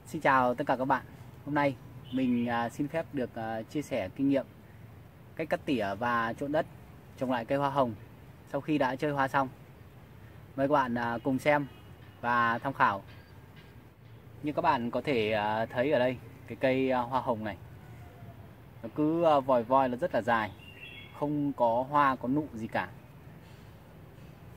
Xin chào tất cả các bạn. Hôm nay mình xin phép được chia sẻ kinh nghiệm cách cắt tỉa và trộn đất trồng lại cây hoa hồng sau khi đã chơi hoa xong. Mời các bạn cùng xem và tham khảo. Như các bạn có thể thấy ở đây, cái cây hoa hồng này nó cứ vòi voi, nó rất là dài, không có hoa có nụ gì cả.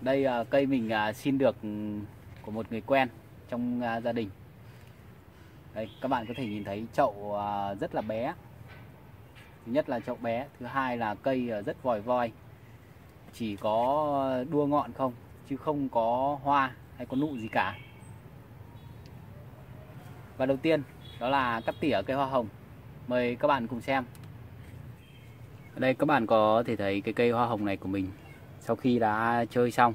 Đây cây mình xin được của một người quen trong gia đình. Đây, các bạn có thể nhìn thấy chậu rất là bé. Thứ nhất là chậu bé, thứ hai là cây rất vòi voi, chỉ có đua ngọn không, chứ không có hoa hay có nụ gì cả. Và đầu tiên đó là cắt tỉa cây hoa hồng. Mời các bạn cùng xem. Ở đây các bạn có thể thấy cái cây hoa hồng này của mình sau khi đã chơi xong,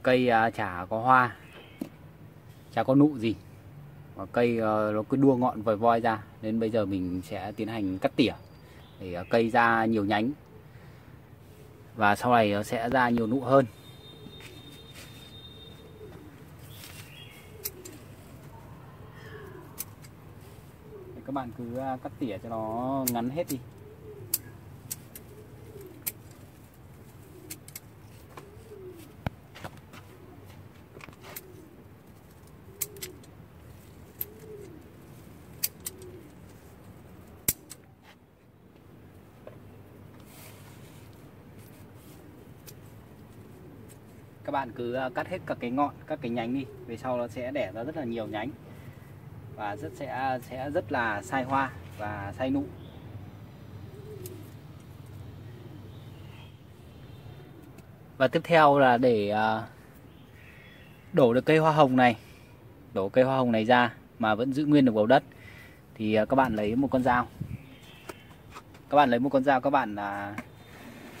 cây chả có hoa, chả có nụ gì, và cây nó cứ đua ngọn vòi voi ra, nên bây giờ mình sẽ tiến hành cắt tỉa để cây ra nhiều nhánh và sau này nó sẽ ra nhiều nụ hơn. Các bạn cứ cắt tỉa cho nó ngắn hết đi. Các bạn cứ cắt hết các cái ngọn, các cái nhánh đi, về sau nó sẽ đẻ ra rất là nhiều nhánh và sẽ rất là sai hoa và sai nụ. Và tiếp theo là để đổ được cây hoa hồng này, đổ cây hoa hồng này ra mà vẫn giữ nguyên được bầu đất, thì các bạn lấy một con dao. Các bạn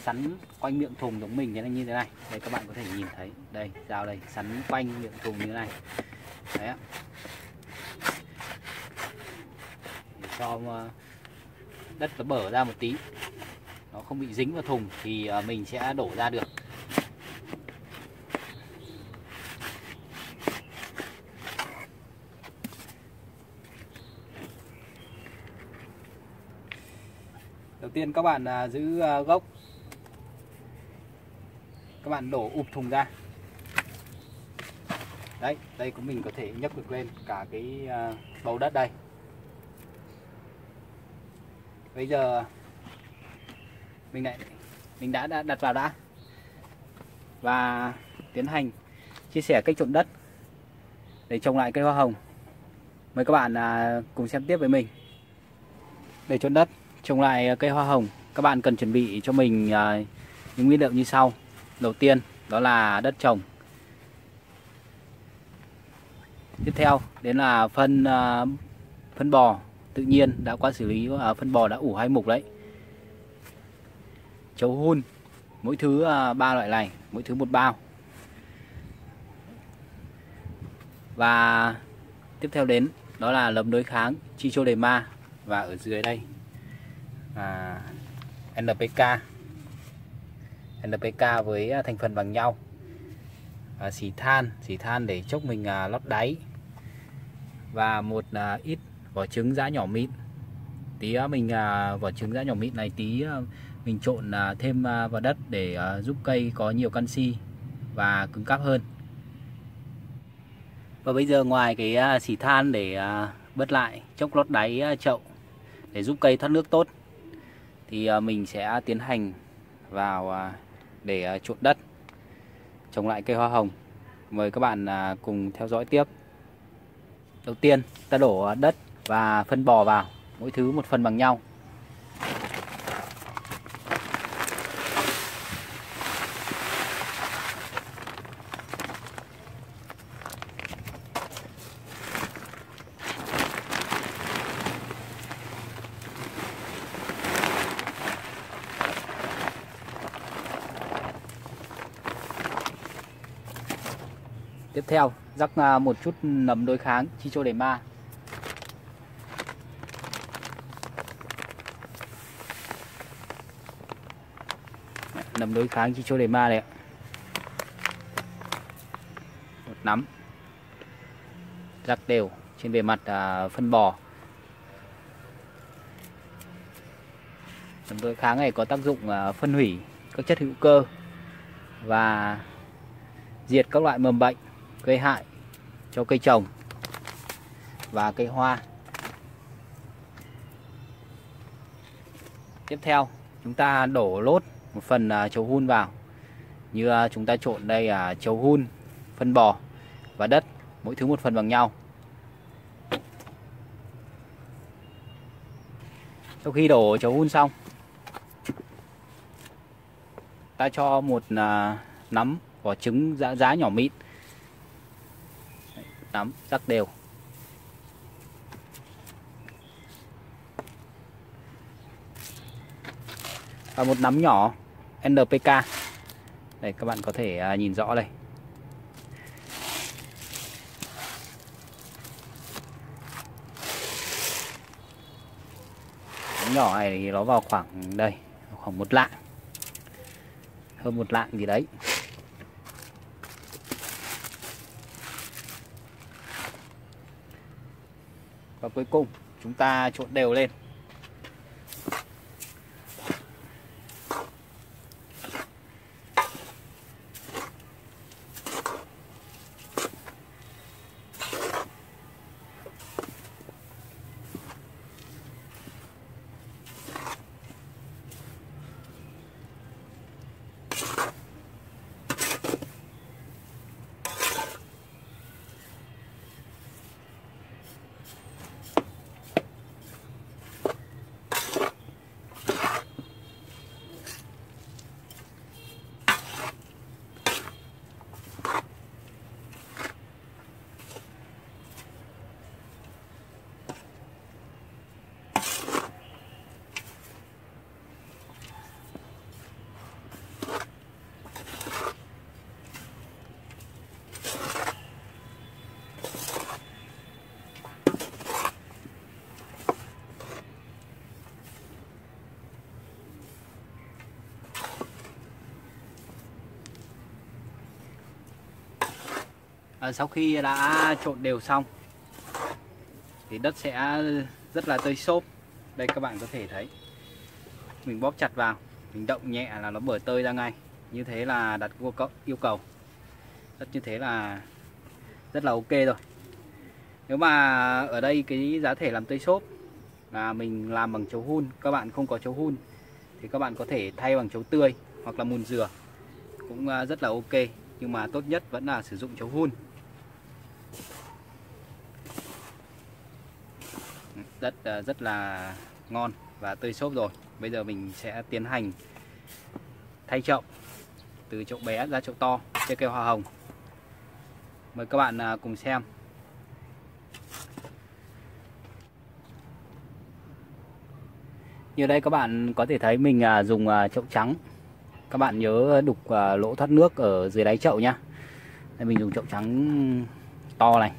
sắn quanh miệng thùng giống mình như thế này. Đây, các bạn có thể nhìn thấy đây, dao đây, sắn quanh miệng thùng như thế này. Đấy ạ. Để cho đất nó bở ra một tí, nó không bị dính vào thùng thì mình sẽ đổ ra được. Đầu tiên các bạn giữ gốc, các bạn đổ ụp thùng ra. Đấy, đây của mình có thể nhấc được lên cả cái bầu đất đây. Bây giờ mình đã đặt vào đã và tiến hành chia sẻ cách trộn đất để trồng lại cây hoa hồng. Mời các bạn cùng xem tiếp với mình. Để trộn đất trồng lại cây hoa hồng, các bạn cần chuẩn bị cho mình những nguyên liệu như sau. Đầu tiên đó là đất trồng. Tiếp theo đến là phân bò tự nhiên đã qua xử lý, phân bò đã ủ hay mục đấy. Chấu hun, mỗi thứ 3 loại này, mỗi thứ một bao. Và tiếp theo đến đó là nấm đối kháng Trichoderma, và ở dưới đây NPK với thành phần bằng nhau. Xỉ than để chốc mình lót đáy, và một ít vỏ trứng giã nhỏ mịn. Tí mình vỏ trứng giã nhỏ mịn này mình trộn thêm vào đất để giúp cây có nhiều canxi và cứng cáp hơn. Và bây giờ ngoài cái xỉ than để bớt lại chốc lót đáy chậu để giúp cây thoát nước tốt, thì mình sẽ tiến hành vào để trộn đất trồng lại cây hoa hồng. Mời các bạn cùng theo dõi tiếp. Đầu tiên ta đổ đất và phân bò vào, mỗi thứ một phần bằng nhau. Tiếp theo rắc một chút nấm đối kháng Trichoderma. Nấm đối kháng Trichoderma này ạ. Một nắm rắc đều. trên bề mặt phân bò. Đồng đối kháng này có tác dụng phân hủy các chất hữu cơ và diệt các loại mầm bệnh gây hại cho cây trồng và cây hoa. Tiếp theo chúng ta đổ lốt một phần chấu hun vào. Như chúng ta trộn đây chấu hun, phân bò và đất, mỗi thứ một phần bằng nhau. Sau khi đổ chấu hun xong, ta cho một nắm vỏ trứng giã nhỏ mịn. Nắm rắc đều. Và một nắm nhỏ NPK. Đây các bạn có thể nhìn rõ đây. Nắm nhỏ này thì nó vào khoảng đây, khoảng 1 lạng. Hơn 1 lạng gì đấy. Và cuối cùng chúng ta trộn đều lên. Sau khi đã trộn đều xong thì đất sẽ rất là tơi xốp. Đây các bạn có thể thấy, mình bóp chặt vào, mình động nhẹ là nó bở tơi ra ngay. Như thế là đặt yêu cầu. Đất như thế là rất là ok rồi. Nếu mà ở đây cái giá thể làm tơi xốp là mình làm bằng chấu hun, các bạn không có chấu hun thì các bạn có thể thay bằng chấu tươi hoặc là mùn dừa, cũng rất là ok. Nhưng mà tốt nhất vẫn là sử dụng chấu hun. Đất rất là ngon và tơi xốp rồi. Bây giờ mình sẽ tiến hành thay chậu từ chậu bé ra chậu to trên cây hoa hồng. Mời các bạn cùng xem. Như đây các bạn có thể thấy mình dùng chậu trắng. Các bạn nhớ đục lỗ thoát nước ở dưới đáy chậu nhá. Đây mình dùng chậu trắng to này.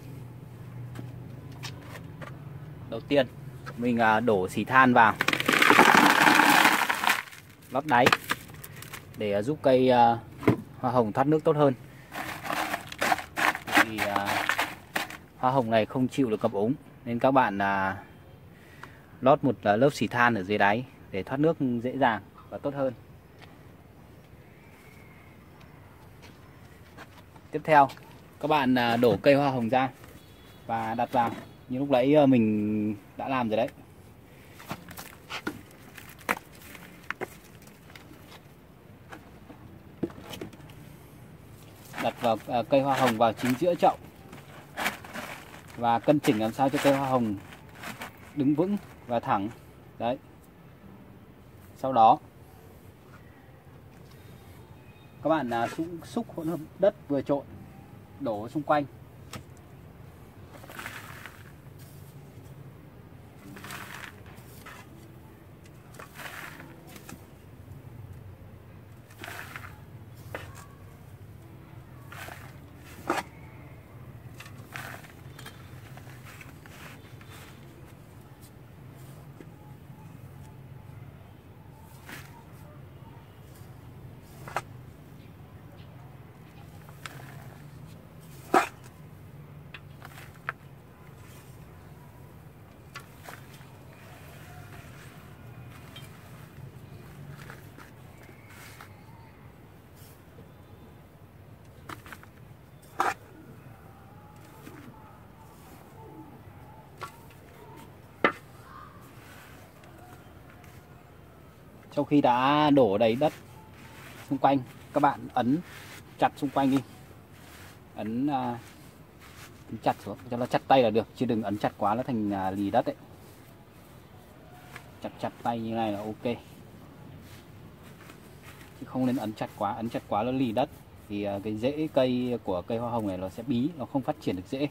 Đầu tiên mình đổ xì than vào, lót đáy để giúp cây hoa hồng thoát nước tốt hơn. Thì hoa hồng này không chịu được ngập úng nên các bạn lót một lớp xì than ở dưới đáy để thoát nước dễ dàng và tốt hơn. Tiếp theo các bạn đổ cây hoa hồng ra và đặt vào như lúc nãy mình đã làm rồi đấy. Đặt vào cây hoa hồng vào chính giữa chậu và cân chỉnh làm sao cho cây hoa hồng đứng vững và thẳng đấy. Sau đó các bạn xúc hỗn hợp đất vừa trộn đổ xung quanh. Sau khi đã đổ đầy đất xung quanh, các bạn ấn chặt xung quanh đi, ấn chặt xuống cho nó chặt tay là được, chứ đừng ấn chặt quá nó thành lì đất đấy. Chặt tay như này là ok, chứ không nên ấn chặt quá nó lì đất thì cái rễ cây của cây hoa hồng này nó sẽ bí, nó không phát triển được rễ.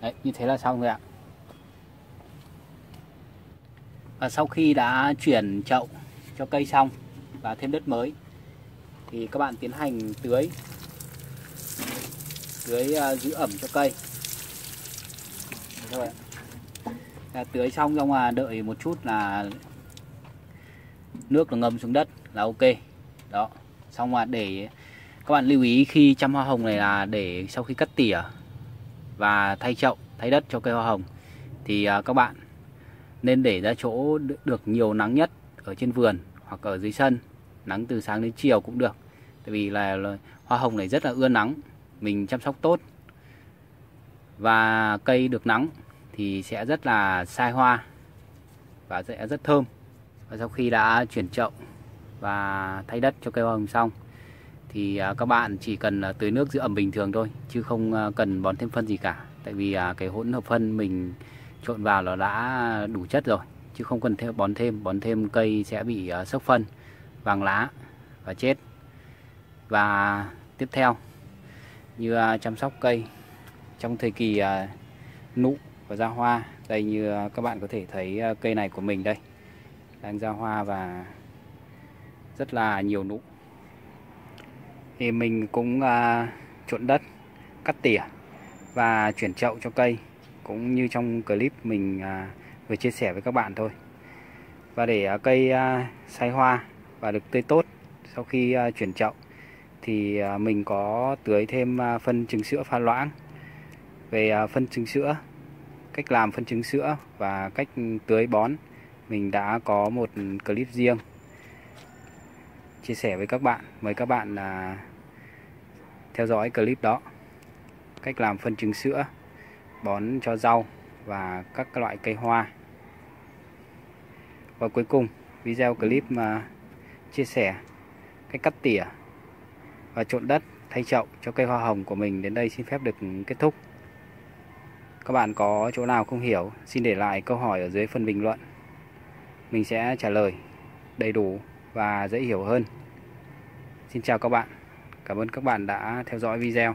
Đấy, như thế là xong rồi ạ. Và sau khi đã chuyển chậu cho cây xong và thêm đất mới thì các bạn tiến hành tưới giữ ẩm cho cây. Rồi ạ. Tưới xong đợi một chút là nước nó ngâm xuống đất là ok. Đó, xong để các bạn lưu ý khi chăm hoa hồng này là để sau khi cắt tỉa và thay chậu, thay đất cho cây hoa hồng thì các bạn nên để ra chỗ được nhiều nắng nhất ở trên vườn hoặc ở dưới sân, nắng từ sáng đến chiều cũng được. Tại vì là hoa hồng này rất là ưa nắng, mình chăm sóc tốt và cây được nắng thì sẽ rất là sai hoa và sẽ rất thơm. Và sau khi đã chuyển chậu và thay đất cho cây hoa hồng xong thì các bạn chỉ cần tưới nước giữ ẩm bình thường thôi, chứ không cần bón thêm phân gì cả. Tại vì cái hỗn hợp phân mình trộn vào nó đã đủ chất rồi, chứ không cần bón thêm cây sẽ bị xốc phân, vàng lá và chết. Và tiếp theo như chăm sóc cây trong thời kỳ nụ và ra hoa. Đây, như các bạn có thể thấy cây này của mình đây đang ra hoa và rất là nhiều nụ. Thì mình cũng trộn đất, cắt tỉa và chuyển chậu cho cây, cũng như trong clip mình vừa chia sẻ với các bạn thôi. Và để cây sai hoa và được tươi tốt sau khi chuyển chậu thì mình có tưới thêm phân trứng sữa pha loãng. Về phân trứng sữa, cách làm phân trứng sữa và cách tưới bón mình đã có một clip riêng chia sẻ với các bạn. Mời các bạn theo dõi clip đó, cách làm phân trứng sữa bón cho rau và các loại cây hoa. Và cuối cùng, video clip mà chia sẻ cách cắt tỉa và trộn đất thay chậu cho cây hoa hồng của mình đến đây xin phép được kết thúc. Các bạn có chỗ nào không hiểu, xin để lại câu hỏi ở dưới phần bình luận. Mình sẽ trả lời đầy đủ và dễ hiểu hơn. Xin chào các bạn. Cảm ơn các bạn đã theo dõi video.